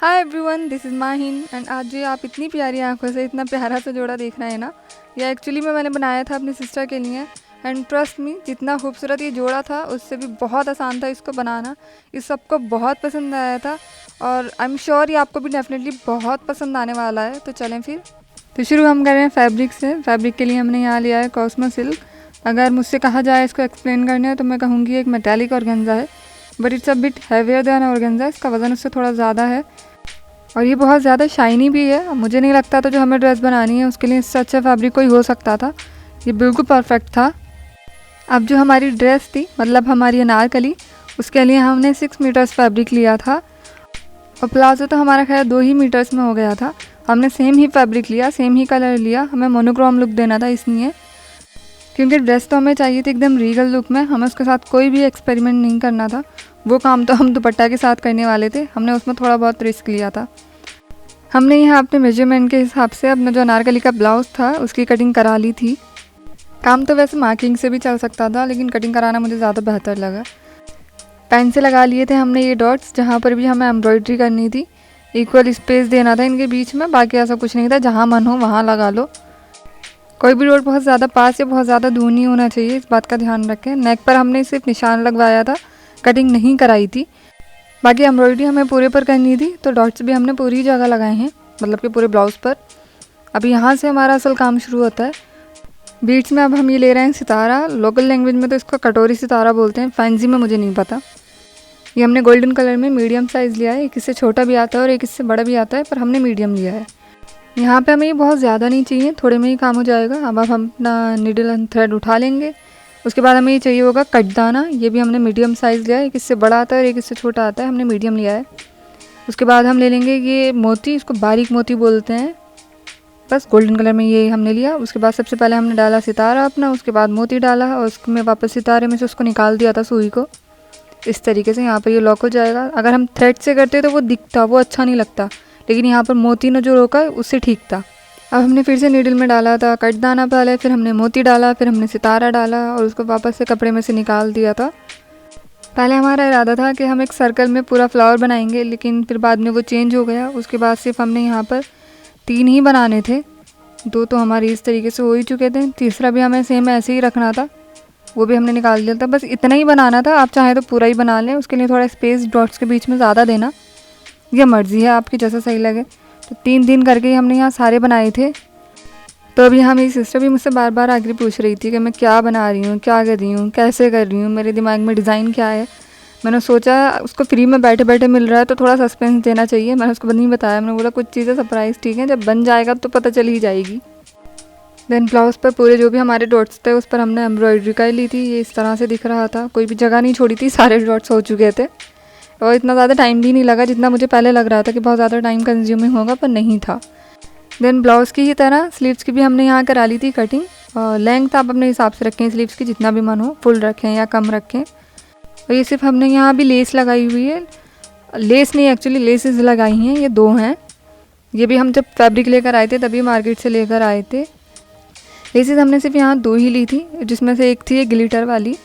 Hi everyone, this is Mahin and आज जो आप इतनी प्यारी आंखों से इतना प्यारा सा जोड़ा देख रहे हैं ना, ये एक्चुअली मैंने बनाया था अपनी सिस्टर के लिए। एंड ट्रस्ट मी, जितना खूबसूरत ये जोड़ा था उससे भी बहुत आसान था इसको बनाना। इस सबको बहुत पसंद आया था और आई एम श्योर ये आपको भी डेफिनेटली बहुत पसंद आने वाला है। तो चलें फिर। तो शुरू हम कर रहे हैं फैब्रिक से। फैब्रिक के लिए हमने यहाँ लिया है कॉस्मो सिल्क। अगर मुझसे कहा जाए इसको एक्सप्लेन करने तो मैं कहूँगी एक मेटालिक ऑर्गेन्जा है, but it's a bit heavier than organza. इसका वज़न उससे थोड़ा ज़्यादा है और ये बहुत ज़्यादा शाइनी भी है। मुझे नहीं लगता था जो हमें ड्रेस बनानी है उसके लिए इससे अच्छा फैब्रिक कोई हो सकता था। ये बिल्कुल परफेक्ट था। अब जो हमारी ड्रेस थी, मतलब हमारी अनारकली, उसके लिए हमने 6 मीटर्स फैब्रिक लिया था और प्लाजो तो हमारा खैर 2 ही मीटर्स में हो गया था। हमने सेम ही फैब्रिक लिया, सेम ही कलर लिया। हमें मोनोक्रोम लुक देना था इसलिए, क्योंकि ड्रेस तो हमें चाहिए थी एकदम रीगल लुक में। हमें उसके साथ कोई भी एक्सपेरिमेंट नहीं करना था। वो काम तो हम दुपट्टा के साथ करने वाले थे। हमने उसमें थोड़ा बहुत रिस्क लिया था। हमने यहाँ अपने मेजरमेंट के हिसाब से अपना जो अनारकली का ब्लाउज़ था उसकी कटिंग करा ली थी। काम तो वैसे मार्किंग से भी चल सकता था, लेकिन कटिंग कराना मुझे ज़्यादा बेहतर लगा। पेन से लगा लिए थे हमने ये डॉट्स, जहाँ पर भी हमें एम्ब्रॉयडरी करनी थी। इक्वल स्पेस देना था इनके बीच में, बाकी ऐसा कुछ नहीं था। जहाँ मन हो वहाँ लगा लो। कोई भी डॉट बहुत ज़्यादा पास या बहुत ज़्यादा दूर नहीं होना चाहिए, इस बात का ध्यान रखें। नेक पर हमने सिर्फ निशान लगवाया था, कटिंग नहीं कराई थी। बाकी एम्ब्रॉयडरी हमें पूरे पर करनी थी, तो डॉट्स भी हमने पूरी जगह लगाए हैं, मतलब कि पूरे ब्लाउज़ पर। अब यहाँ से हमारा असल काम शुरू होता है। बीट्स में अब हम ये ले रहे हैं सितारा। लोकल लैंग्वेज में तो इसको कटोरी सितारा बोलते हैं, फैंसी में मुझे नहीं पता। ये हमने गोल्डन कलर में मीडियम साइज़ लिया है। एक इससे छोटा भी आता है और एक इससे बड़ा भी आता है, पर हमने मीडियम लिया है। यहाँ पे हमें ये बहुत ज़्यादा नहीं चाहिए, थोड़े में ही काम हो जाएगा। अब हम अपना नीडल एंड थ्रेड उठा लेंगे। उसके बाद हमें ये चाहिए होगा कटदाना। ये भी हमने मीडियम साइज़ लिया है। एक इससे बड़ा आता है और एक इससे छोटा आता है, हमने मीडियम लिया है। उसके बाद हम ले लेंगे ये मोती, इसको बारीक मोती बोलते हैं। बस गोल्डन कलर में ये हमने लिया। उसके बाद सबसे पहले हमने डाला सितारा अपना, उसके बाद मोती डाला और उसमें वापस सितारे में से उसको निकाल दिया था सुई को। इस तरीके से यहाँ पर ये लॉक हो जाएगा। अगर हम थ्रेड से करते तो वो दिखता, वो अच्छा नहीं लगता, लेकिन यहाँ पर मोती ने जो रोका उससे ठीक था। अब हमने फिर से नीडल में डाला था कटदाना पहले, फिर हमने मोती डाला, फिर हमने सितारा डाला और उसको वापस से कपड़े में से निकाल दिया था। पहले हमारा इरादा था कि हम एक सर्कल में पूरा फ्लावर बनाएंगे, लेकिन फिर बाद में वो चेंज हो गया। उसके बाद सिर्फ हमने यहाँ पर 3 ही बनाने थे। 2 तो हमारे इस तरीके से हो ही चुके थे, तीसरा भी हमें सेम ऐसे ही रखना था, वो भी हमने निकाल दिया था। बस इतना ही बनाना था। आप चाहें तो पूरा ही बना लें, उसके लिए थोड़ा स्पेस डॉट्स के बीच में ज़्यादा देना, यह मर्ज़ी है आपकी, जैसा सही लगे। तो 3 दिन करके ही हमने यहाँ सारे बनाए थे। तो अभी यहाँ मेरी सिस्टर भी मुझसे बार बार आगे पूछ रही थी कि मैं क्या बना रही हूँ, क्या कर रही हूँ, कैसे कर रही हूँ, मेरे दिमाग में डिज़ाइन क्या है। मैंने सोचा उसको फ्री में बैठे बैठे मिल रहा है तो थोड़ा सस्पेंस देना चाहिए। मैंने उसको नहीं बताया। मैंने बोला कुछ चीज़ें सरप्राइज़, ठीक है, जब बन जाएगा तो पता चल ही जाएगी। देन ब्लाउज़ पर पूरे जो भी हमारे डॉट्स थे उस पर हमने एम्ब्रॉयडरी कर ली थी। ये इस तरह से दिख रहा था, कोई भी जगह नहीं छोड़ी थी, सारे डॉट्स हो चुके थे। और इतना ज़्यादा टाइम भी नहीं लगा जितना मुझे पहले लग रहा था कि बहुत ज़्यादा टाइम कंज्यूमिंग होगा, पर नहीं था। देन ब्लाउज़ की ही तरह स्लीव्स की भी हमने यहाँ करा ली थी कटिंग। लेंथ आप अपने हिसाब से रखें स्लीव्स की, जितना भी मन हो, फुल रखें या कम रखें। और ये सिर्फ हमने यहाँ भी लेस लगाई हुई है। लेस नहीं, एक्चुअली लेसेस लगाई हैं, ये 2 हैं। ये भी हम जब फैब्रिक लेकर आए थे तभी मार्केट से लेकर आए थे। लेसेस हमने सिर्फ यहाँ 2 ही ली थी, जिसमें से एक थी ये ग्लिटर वाली।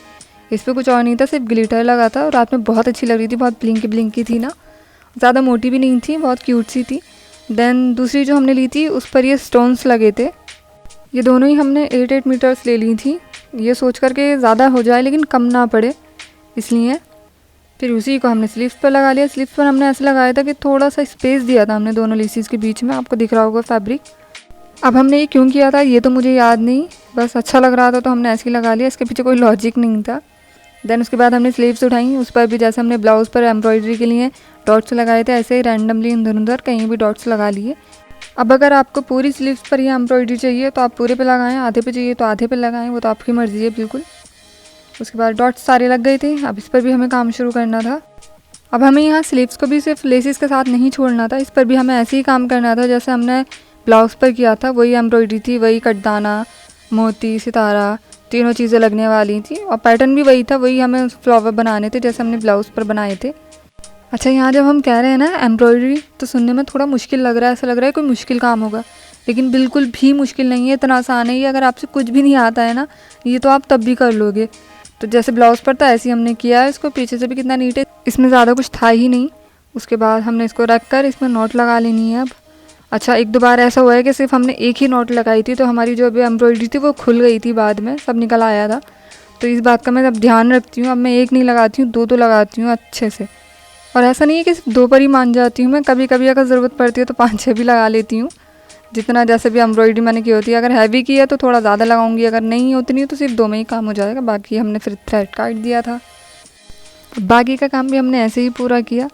इस पर कुछ और नहीं था, सिर्फ ग्लिटर लगा था और रात में बहुत अच्छी लग रही थी, बहुत ब्लिंकी ब्लिंकी थी ना, ज़्यादा मोटी भी नहीं थी, बहुत क्यूट सी थी। देन दूसरी जो हमने ली थी उस पर ये स्टोन्स लगे थे। ये दोनों ही हमने 8 मीटर्स ले ली थी, ये सोच कर के ज़्यादा हो जाए लेकिन कम ना पड़े, इसलिए। फिर उसी को हमने स्लीव्स पर लगा लिया। स्लीव्स पर हमने ऐसे लगाया था कि थोड़ा सा स्पेस दिया था हमने दोनों लेसिस के बीच में, आपको दिख रहा होगा फैब्रिक। अब हमने ये क्यों किया था ये तो मुझे याद नहीं, बस अच्छा लग रहा था तो हमने ऐसे ही लगा लिया, इसके पीछे कोई लॉजिक नहीं था। देन उसके बाद हमने स्लीव्स उठाई, उस पर भी जैसे हमने ब्लाउज़ पर एम्ब्रॉयडरी के लिए डॉट्स लगाए थे ऐसे ही रैंडमली इधर उधर कहीं भी डॉट्स लगा लिए। अब अगर आपको पूरी स्लीव्स पर ये एम्ब्रॉयडरी चाहिए तो आप पूरे पे लगाएं, आधे पे चाहिए तो आधे पे लगाएं, वो तो आपकी मर्ज़ी है बिल्कुल। उसके बाद डॉट्स सारे लग गए थे। अब इस पर भी हमें काम शुरू करना था। अब हमें यहाँ स्लीव्स को भी सिर्फ लेसिस के साथ नहीं छोड़ना था, इस पर भी हमें ऐसे ही काम करना था जैसे हमने ब्लाउज़ पर किया था। वही एम्ब्रॉयडरी थी, वही कटदाना, मोती, सितारा, तीनों चीज़ें लगने वाली थी और पैटर्न भी वही था, वही हमें फ्लावर बनाने थे जैसे हमने ब्लाउज़ पर बनाए थे। अच्छा, यहाँ जब हम कह रहे हैं ना एम्ब्रॉयडरी, तो सुनने में थोड़ा मुश्किल लग रहा है, ऐसा लग रहा है कोई मुश्किल काम होगा, लेकिन बिल्कुल भी मुश्किल नहीं है, इतना आसान है ये। अगर आपसे कुछ भी नहीं आता है ना, ये तो आप तब भी कर लोगे। तो जैसे ब्लाउज़ पर था ऐसे ही हमने किया है इसको, पीछे से भी कितना नीट है, इसमें ज़्यादा कुछ था ही नहीं। उसके बाद हमने इसको रख कर इसमें नॉट लगा लेनी है अब। अच्छा, एक दो बार ऐसा हुआ है कि सिर्फ हमने एक ही नॉट लगाई थी, तो हमारी जो अभी एम्ब्रॉयडरी थी वो खुल गई थी, बाद में सब निकल आया था। तो इस बात का मैं अब ध्यान रखती हूँ, अब मैं एक नहीं लगाती हूँ, दो लगाती हूँ अच्छे से। और ऐसा नहीं है कि सिर्फ दो पर ही मान जाती हूँ मैं, कभी कभी अगर ज़रूरत पड़ती है तो 5-6 भी लगा लेती हूँ, जितना जैसे भी एम्ब्रॉयडरी मैंने की होती है। अगर हैवी की है तो थोड़ा ज़्यादा लगाऊंगी, अगर नहीं उतनी है तो सिर्फ 2 में ही काम हो जाएगा। बाकी हमने फिर थ्रेड काट दिया था। बाकी का काम भी हमने ऐसे ही पूरा किया।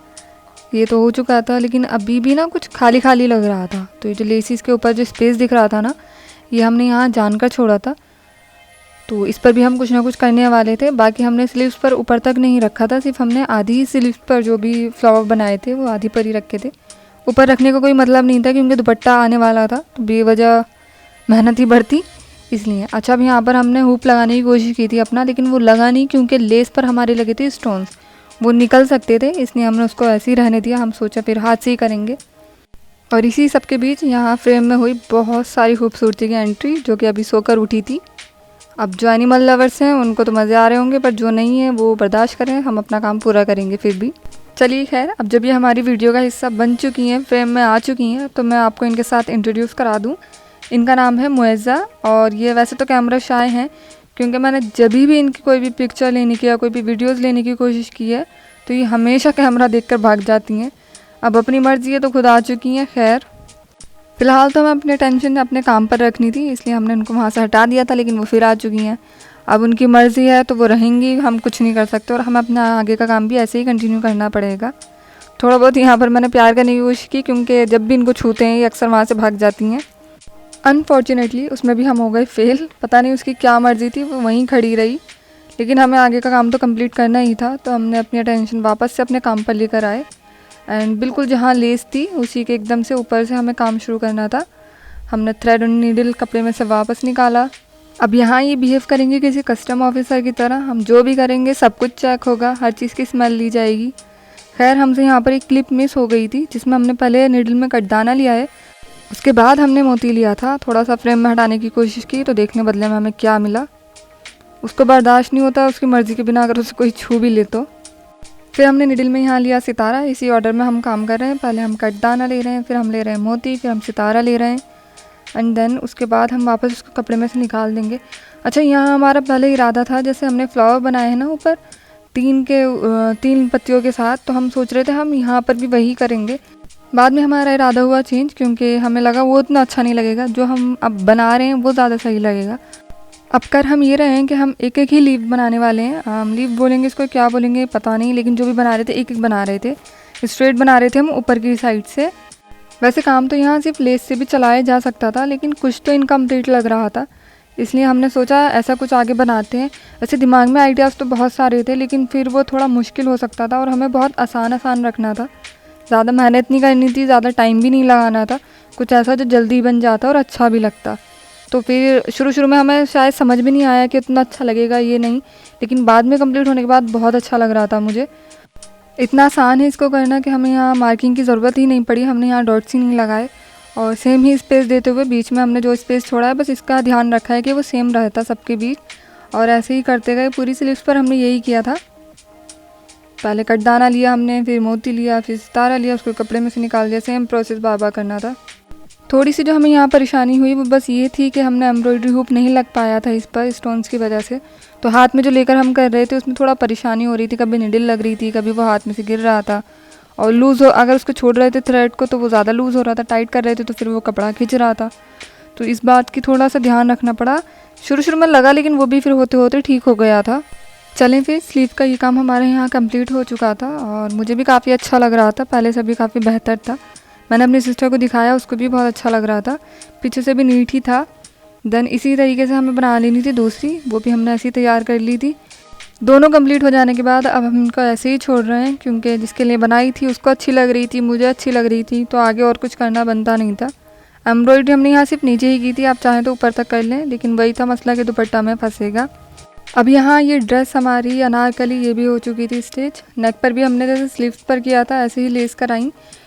ये तो हो चुका था, लेकिन अभी भी ना कुछ खाली खाली लग रहा था। तो ये जो लेसिस के ऊपर जो स्पेस दिख रहा था ना, ये हमने यहाँ जानकर छोड़ा था, तो इस पर भी हम कुछ ना कुछ करने वाले थे। बाकी हमने स्लीव्स पर ऊपर तक नहीं रखा था, सिर्फ हमने आधी ही स्लीव्स पर जो भी फ्लावर बनाए थे वो आधी पर ही रखे थे। ऊपर रखने का कोई मतलब नहीं था क्योंकि दुपट्टा आने वाला था, तो बेवजह मेहनत ही बढ़ती, इसलिए। अच्छा, अब यहाँ पर हमने हुप लगाने की कोशिश की थी अपना, लेकिन वो लगा नहीं क्योंकि लेस पर हमारे लगे थे स्टोन्स, वो निकल सकते थे, इसलिए हमने उसको ऐसे ही रहने दिया। हम सोचा फिर हाथ से ही करेंगे। और इसी सब के बीच यहाँ फ्रेम में हुई बहुत सारी खूबसूरती की एंट्री, जो कि अभी सोकर उठी थी। अब जो एनिमल लवर्स हैं उनको तो मज़े आ रहे होंगे, पर जो नहीं है वो बर्दाश्त करें, हम अपना काम पूरा करेंगे फिर भी। चलिए खैर, अब जब ये हमारी वीडियो का हिस्सा बन चुकी हैं, फ्रेम में आ चुकी हैं, तो मैं आपको इनके साथ इंट्रोड्यूस करा दूँ। इनका नाम है मुएज़ा, और ये वैसे तो कैमरा शाय हैं, क्योंकि मैंने जब भी इनकी कोई भी पिक्चर लेने की या कोई भी वीडियोज़ लेने की कोशिश की है तो ये हमेशा कैमरा देखकर भाग जाती हैं। अब अपनी मर्ज़ी है तो खुद आ चुकी हैं। खैर, फ़िलहाल तो हमें अपने टेंशन अपने काम पर रखनी थी, इसलिए हमने उनको वहाँ से हटा दिया था, लेकिन वो फिर आ चुकी हैं। अब उनकी मर्ज़ी है तो वो रहेंगी, हम कुछ नहीं कर सकते, और हमें अपना आगे का काम भी ऐसे ही कंटिन्यू करना पड़ेगा। थोड़ा बहुत यहाँ पर मैंने प्यार करने की कोशिश की, क्योंकि जब भी इनको छूते हैं ये अक्सर वहाँ से भाग जाती हैं। अनफॉर्चुनेटली उसमें भी हम हो गए फेल, पता नहीं उसकी क्या मर्ज़ी थी, वो वहीं खड़ी रही। लेकिन हमें आगे का काम तो कंप्लीट करना ही था, तो हमने अपनी अटेंशन वापस से अपने काम पर लेकर आए। एंड बिल्कुल जहाँ लेस थी उसी के एकदम से ऊपर से हमें काम शुरू करना था। हमने थ्रेड और नीडल कपड़े में से वापस निकाला। अब यहाँ ये बिहेव करेंगे किसी कस्टम ऑफिसर की तरह, हम जो भी करेंगे सब कुछ चेक होगा, हर चीज़ की स्मेल ली जाएगी। खैर, हमसे यहाँ पर एक क्लिप मिस हो गई थी, जिसमें हमने पहले नीडल में कटदाना लिया है, उसके बाद हमने मोती लिया था। थोड़ा सा फ्रेम में हटाने की कोशिश की तो देखने बदले में हमें क्या मिला। उसको बर्दाश्त नहीं होता उसकी मर्ज़ी के बिना अगर उसे कोई छू भी ले तो। फिर हमने निडल में यहाँ लिया सितारा, इसी ऑर्डर में हम काम कर रहे हैं। पहले हम कटदाना ले रहे हैं, फिर हम ले रहे हैं मोती, फिर हम सितारा ले रहे हैं, एंड देन उसके बाद हम वापस उसको कपड़े में से निकाल देंगे। अच्छा, यहाँ हमारा पहले इरादा था, जैसे हमने फ्लावर बनाए हैं ना ऊपर 3 पत्तियों के साथ, तो हम सोच रहे थे हम यहाँ पर भी वही करेंगे। बाद में हमारा इरादा हुआ चेंज, क्योंकि हमें लगा वो इतना अच्छा नहीं लगेगा, जो हम अब बना रहे हैं वो ज़्यादा सही लगेगा। अब कर हम ये रहे हैं कि हम एक एक ही लीव बनाने वाले हैं। हम लीव बोलेंगे, इसको क्या बोलेंगे पता नहीं, लेकिन जो भी बना रहे थे एक एक बना रहे थे, स्ट्रेट बना रहे थे हम ऊपर की साइड से। वैसे काम तो यहाँ सिर्फ लेस से भी चलाया जा सकता था, लेकिन कुछ तो इनकम्प्लीट लग रहा था, इसलिए हमने सोचा ऐसा कुछ आगे बनाते हैं। वैसे दिमाग में आइडियाज़ तो बहुत सारे थे, लेकिन फिर वो थोड़ा मुश्किल हो सकता था, और हमें बहुत आसान रखना था, ज़्यादा मेहनत नहीं करनी थी, ज़्यादा टाइम भी नहीं लगाना था, कुछ ऐसा जो जल्दी बन जाता और अच्छा भी लगता। तो फिर शुरू में हमें शायद समझ में नहीं आया कि इतना अच्छा लगेगा ये नहीं, लेकिन बाद में कंप्लीट होने के बाद बहुत अच्छा लग रहा था मुझे। इतना आसान है इसको करना कि हमें यहाँ मार्किंग की ज़रूरत ही नहीं पड़ी, हमने यहाँ डॉट्स ही नहीं लगाए, और सेम ही स्पेस देते हुए बीच में हमने जो स्पेस छोड़ा है बस इसका ध्यान रखा है कि वो सेम रहता सबके बीच, और ऐसे ही करते गए। पूरी स्लीव्स पर हमने यही किया था, पहले कटदाना लिया हमने, फिर मोती लिया, फिर सितारा लिया, उसको कपड़े में से निकाल दिया। सेम प्रोसेस बार बार करना था। थोड़ी सी जो हमें यहाँ परेशानी हुई वो बस ये थी कि हमने एम्ब्रॉयडरी हुक नहीं लग पाया था इस पर स्टोन्स की वजह से, तो हाथ में जो लेकर हम कर रहे थे उसमें थोड़ा परेशानी हो रही थी, कभी निडल लग रही थी, कभी वो हाथ में से गिर रहा था, और लूज़ हो अगर उसको छोड़ रहे थे थ्रेड को तो वो ज़्यादा लूज़ हो रहा था, टाइट कर रहे थे तो फिर वो कपड़ा खिंच रहा था। तो इस बात की थोड़ा सा ध्यान रखना पड़ा। शुरू में लगा, लेकिन वो भी फिर होते होते ठीक हो गया था। चलें, फिर स्लीव का ये काम हमारे यहाँ कंप्लीट हो चुका था, और मुझे भी काफ़ी अच्छा लग रहा था, पहले से भी काफ़ी बेहतर था। मैंने अपनी सिस्टर को दिखाया, उसको भी बहुत अच्छा लग रहा था, पीछे से भी नीट ही था। देन इसी तरीके से हमें बना लेनी थी दूसरी, वो भी हमने ऐसे ही तैयार कर ली थी। दोनों कंप्लीट हो जाने के बाद अब हम इनको ऐसे ही छोड़ रहे हैं, क्योंकि जिसके लिए बनाई थी उसको अच्छी लग रही थी, मुझे अच्छी लग रही थी, तो आगे और कुछ करना बनता नहीं था। एम्ब्रॉयडरी हमने यहाँ सिर्फ नीचे ही की थी, आप चाहें तो ऊपर तक कर लें, लेकिन वही था मसला कि दुपट्टा में फंसेगा। अब यहाँ ये ड्रेस हमारी अनारकली ये भी हो चुकी थी स्टिच। नेक पर भी हमने जैसे स्लीव्स पर किया था ऐसे ही लेस कर आई,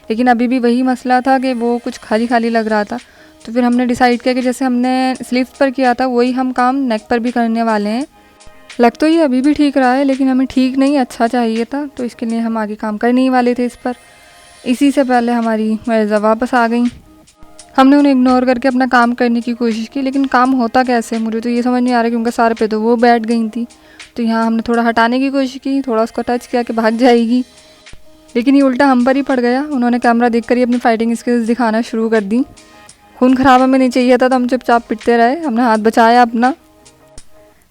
लेकिन अभी भी वही मसला था कि वो कुछ खाली खाली लग रहा था। तो फिर हमने डिसाइड किया कि जैसे हमने स्लीव्स पर किया था वही हम काम नेक पर भी करने वाले हैं। लग तो ये अभी भी ठीक रहा है, लेकिन हमें ठीक नहीं अच्छा चाहिए था, तो इसके लिए हम आगे काम करने ही वाले थे इस पर। इसी से पहले हमारी मर्ज़ा वापस आ गई। हमने उन्हें इग्नोर करके अपना काम करने की कोशिश की, लेकिन काम होता कैसे मुझे तो ये समझ नहीं आ रहा कि उनके सर पे तो वो बैठ गई थी। तो यहाँ हमने थोड़ा हटाने की कोशिश की, थोड़ा उसको टच किया कि भाग जाएगी, लेकिन ये उल्टा हम पर ही पड़ गया। उन्होंने कैमरा देखकर ही अपनी फाइटिंग स्किल्स दिखाना शुरू कर दी। खून खराब हमें नहीं चाहिए था तो हम चुपचाप पिटते रहे, हमने हाथ बचाया अपना,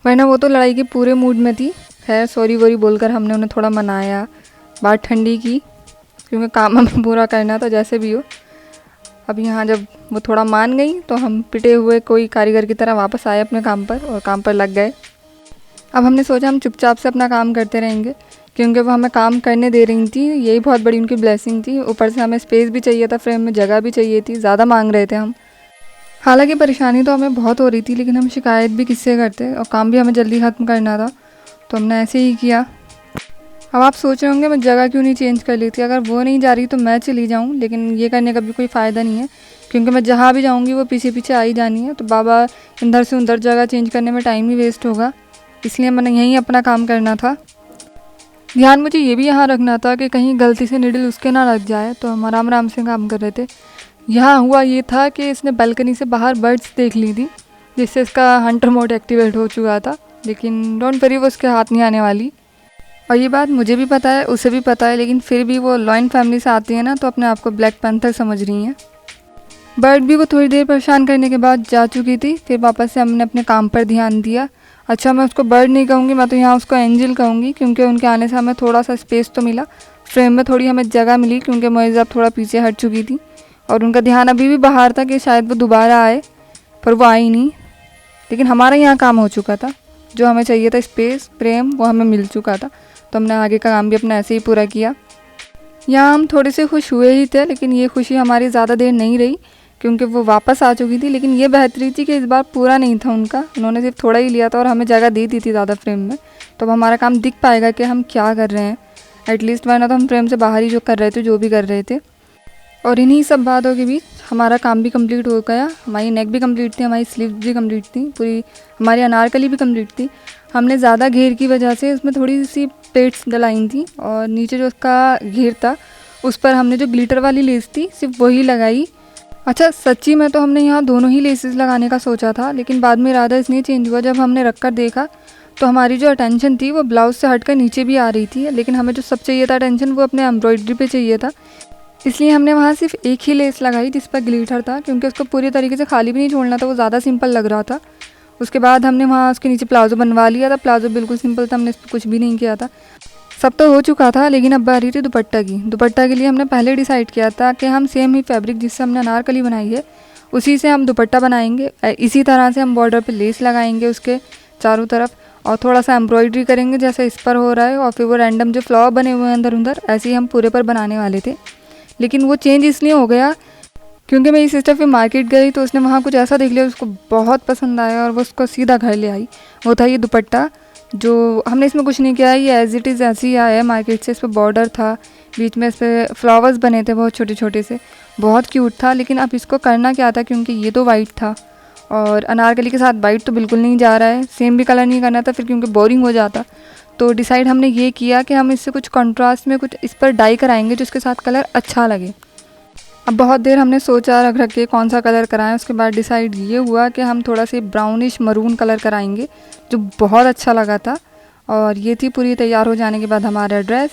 वरना वो तो लड़ाई के पूरे मूड में थी। खैर सॉरी वोरी बोलकर हमने उन्हें थोड़ा मनाया, बात ठंडी की, क्योंकि काम हमें पूरा करना था जैसे भी हो। अब यहाँ जब वो थोड़ा मान गई तो हम पिटे हुए कोई कारीगर की तरह वापस आए अपने काम पर और काम पर लग गए। अब हमने सोचा हम चुपचाप से अपना काम करते रहेंगे, क्योंकि वो हमें काम करने दे रही थी, यही बहुत बड़ी उनकी ब्लेसिंग थी। ऊपर से हमें स्पेस भी चाहिए था, फ्रेम में जगह भी चाहिए थी, ज़्यादा मांग रहे थे हम। हालांकि परेशानी तो हमें बहुत हो रही थी, लेकिन हम शिकायत भी किससे करते और काम भी हमें जल्दी ख़त्म करना था, तो हमने ऐसे ही किया। अब आप सोच रहे होंगे मैं जगह क्यों नहीं चेंज कर ली थी, अगर वो नहीं जा रही तो मैं चली जाऊँ, लेकिन ये करने का भी कोई फ़ायदा नहीं है, क्योंकि मैं जहाँ भी जाऊँगी वो पीछे पीछे आ ही जानी है। तो बाबा इधर से उधर जगह चेंज करने में टाइम ही वेस्ट होगा, इसलिए मैंने यहीं अपना काम करना था। ध्यान मुझे ये भी यहाँ रखना था कि कहीं गलती से निडल उसके ना लग जाए, तो हम आराम आराम से काम कर रहे थे। यहाँ हुआ ये था कि इसने बालकनी से बाहर बर्ड्स देख ली थी, जिससे इसका हंटर मोड एक्टिवेट हो चुका था, लेकिन डोंट वरी वो उसके हाथ नहीं आने वाली। और ये बात मुझे भी पता है, उसे भी पता है, लेकिन फिर भी वो लॉयन फैमिली से आती है ना, तो अपने आप को ब्लैक पैंथर समझ रही हैं। बर्ड भी वो थोड़ी देर परेशान करने के बाद जा चुकी थी, फिर वापस से हमने अपने काम पर ध्यान दिया। अच्छा मैं उसको बर्ड नहीं कहूँगी, मैं तो यहाँ उसको एंजल कहूँगी, क्योंकि उनके आने से हमें थोड़ा सा स्पेस तो मिला, फ्रेम में थोड़ी हमें जगह मिली, क्योंकि मोइज़ा थोड़ा पीछे हट चुकी थी और उनका ध्यान अभी भी बाहर था कि शायद वो दोबारा आए, पर वो आई नहीं। लेकिन हमारा यहाँ काम हो चुका था, जो हमें चाहिए था स्पेस फ्रेम वो हमें मिल चुका था, तो हमने आगे का काम भी अपना ऐसे ही पूरा किया। यहाँ हम थोड़े से खुश हुए ही थे, लेकिन ये खुशी हमारी ज़्यादा देर नहीं रही, क्योंकि वो वापस आ चुकी थी। लेकिन ये बेहतरी थी कि इस बार पूरा नहीं था उनका, उन्होंने सिर्फ थोड़ा ही लिया था और हमें जगह दे दी थी ज़्यादा फ्रेम में, तो अब हमारा काम दिख पाएगा कि हम क्या कर रहे हैं एटलीस्ट, वरना तो हम फ्रेम से बाहर ही जो कर रहे थे जो भी कर रहे थे। और इन्हीं सब बातों के बीच हमारा काम भी कंप्लीट हो गया, हमारी नेक भी कंप्लीट थी, हमारी स्लीव भी कंप्लीट थी, पूरी हमारी अनारकली भी कंप्लीट थी। हमने ज़्यादा घेर की वजह से उसमें थोड़ी सी प्लेट्स डलाई थी और नीचे जो उसका घेर था उस पर हमने जो ग्लिटर वाली लेस थी सिर्फ वही लगाई। अच्छा सच्ची में तो हमने यहाँ दोनों ही लेसेस लगाने का सोचा था, लेकिन बाद में इरादा इसलिए चेंज हुआ, जब हमने रख कर देखा तो हमारी जो अटेंशन थी वो ब्लाउज़ से हटकर नीचे भी आ रही थी, लेकिन हमें जो सब चाहिए था अटेंशन वो अपने एम्ब्रॉयडरी पे चाहिए था, इसलिए हमने वहाँ सिर्फ एक ही लेस लगाई जिस पर ग्लिटर था, क्योंकि उसको पूरी तरीके से खाली भी नहीं छोड़ना था, वो ज़्यादा सिंपल लग रहा था। उसके बाद हमने वहाँ उसके नीचे प्लाजो बनवा लिया था, प्लाजो बिल्कुल सिंपल था, हमने इस पर कुछ भी नहीं किया था, सब तो हो चुका था। लेकिन अब बारी थी दुपट्टा की। दुपट्टा के लिए हमने पहले डिसाइड किया था कि हम सेम ही फैब्रिक जिससे हमने अनारकली बनाई है उसी से हम दुपट्टा बनाएंगे, इसी तरह से हम बॉर्डर पे लेस लगाएंगे उसके चारों तरफ और थोड़ा सा एम्ब्रॉयडरी करेंगे जैसे इस पर हो रहा है, और फिर वो रैंडम जो फ्लावर बने हुए हैं अंदर उधर ऐसे ही हम पूरे पर बनाने वाले थे। लेकिन वो चेंज इसलिए हो गया क्योंकि मेरी सिस्टर फिर मार्केट गई तो उसने वहाँ कुछ ऐसा देख लिया उसको बहुत पसंद आया और वो उसको सीधा घर ले आई। वो था ये दुपट्टा, जो हमने इसमें कुछ नहीं किया है, ये एज इट इज़ ऐसे ही आया है मार्केट से। इस पर बॉर्डर था, बीच में इस पर फ्लावर्स बने थे बहुत छोटे छोटे से, बहुत क्यूट था। लेकिन अब इसको करना क्या था, क्योंकि ये तो वाइट था और अनारकली के साथ वाइट तो बिल्कुल नहीं जा रहा है, सेम भी कलर नहीं करना था फिर क्योंकि बोरिंग हो जाता। तो डिसाइड हमने ये किया कि हम इससे कुछ कंट्रास्ट में कुछ इस पर डाई कराएंगे जो इसके साथ कलर अच्छा लगे। अब बहुत देर हमने सोचा रख रख के कौन सा कलर कराएं, उसके बाद डिसाइड ये हुआ कि हम थोड़ा सा ब्राउनिश मरून कलर कराएंगे जो बहुत अच्छा लगा था। और ये थी पूरी तैयार हो जाने के बाद हमारा ड्रेस।